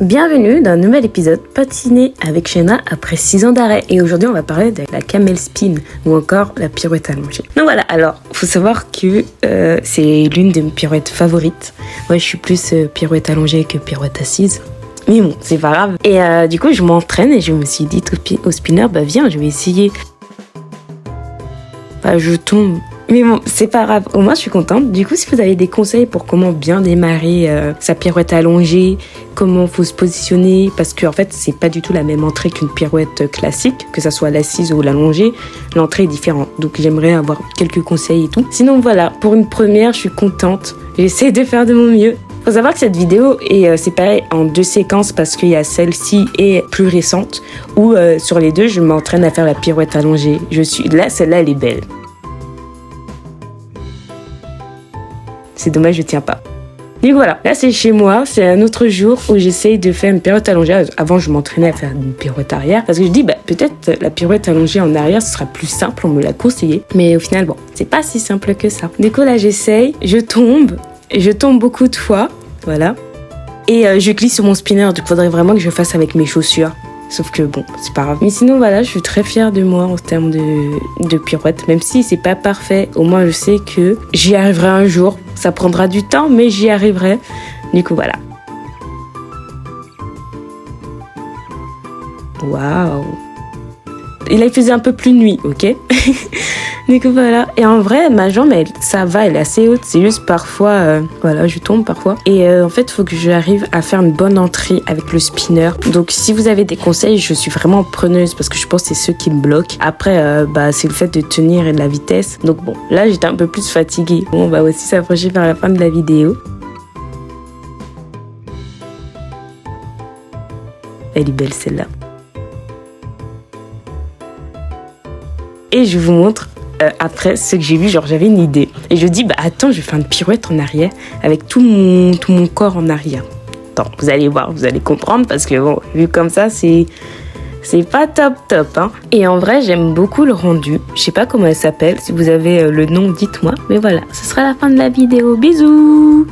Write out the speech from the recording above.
Bienvenue dans un nouvel épisode patiné avec Shena après 6 ans d'arrêt. Et aujourd'hui, on va parler de la camel spin ou encore la pirouette allongée. Donc voilà, alors, faut savoir que c'est l'une de mes pirouettes favorites. Moi, je suis plus pirouette allongée que pirouette assise. Mais bon, c'est pas grave. Et du coup, je m'entraîne et je me suis dit au spinner, bah viens, je vais essayer. Bah, je tombe. Mais bon, c'est pas grave, au moins je suis contente. Du coup, si vous avez des conseils pour comment bien démarrer sa pirouette allongée, comment faut se positionner, parce que en fait, c'est pas du tout la même entrée qu'une pirouette classique, que ça soit l'assise ou l'allongée, l'entrée est différente. Donc j'aimerais avoir quelques conseils et tout. Sinon voilà, pour une première, je suis contente. J'essaie de faire de mon mieux. Faut savoir que cette vidéo est séparée en 2 séquences parce qu'il y a celle-ci et plus récente où sur les deux, je m'entraîne à faire la pirouette allongée. Celle-là, elle est belle. C'est dommage, je tiens pas. Donc voilà, là c'est chez moi, c'est un autre jour où j'essaye de faire une pirouette allongée. Avant, je m'entraînais à faire une pirouette arrière parce que je dis, peut-être la pirouette allongée en arrière, ce sera plus simple, on me l'a conseillé. Mais au final, bon, c'est pas si simple que ça. Du coup, là, j'essaye, je tombe beaucoup de fois, voilà. Et je glisse sur mon spinner, donc il faudrait vraiment que je fasse avec mes chaussures. Sauf que bon, c'est pas grave. Mais sinon, voilà, je suis très fière de moi en termes de pirouette. Même si c'est pas parfait, au moins je sais que j'y arriverai un jour. Ça prendra du temps, mais j'y arriverai. Du coup, voilà. Waouh! Et là, il faisait un peu plus nuit, ok? Du coup, voilà. Et en vrai, ma jambe, ça va, elle est assez haute. C'est juste parfois, voilà, je tombe parfois. Et en fait, il faut que j'arrive à faire une bonne entrée avec le spinner. Donc, si vous avez des conseils, je suis vraiment preneuse parce que je pense que c'est ceux qui me bloquent. Après, c'est le fait de tenir et de la vitesse. Donc bon, là, j'étais un peu plus fatiguée. Bon, on va aussi s'approcher vers la fin de la vidéo. Elle est belle, celle-là. Et je vous montre après ce que j'ai vu, genre j'avais une idée. Et je dis, attends, je vais faire une pirouette en arrière avec tout mon corps en arrière. Attends, vous allez voir, vous allez comprendre parce que bon, vu comme ça, c'est pas top, hein. Et en vrai, j'aime beaucoup le rendu. Je sais pas comment elle s'appelle. Si vous avez le nom, dites-moi. Mais voilà, ce sera la fin de la vidéo. Bisous!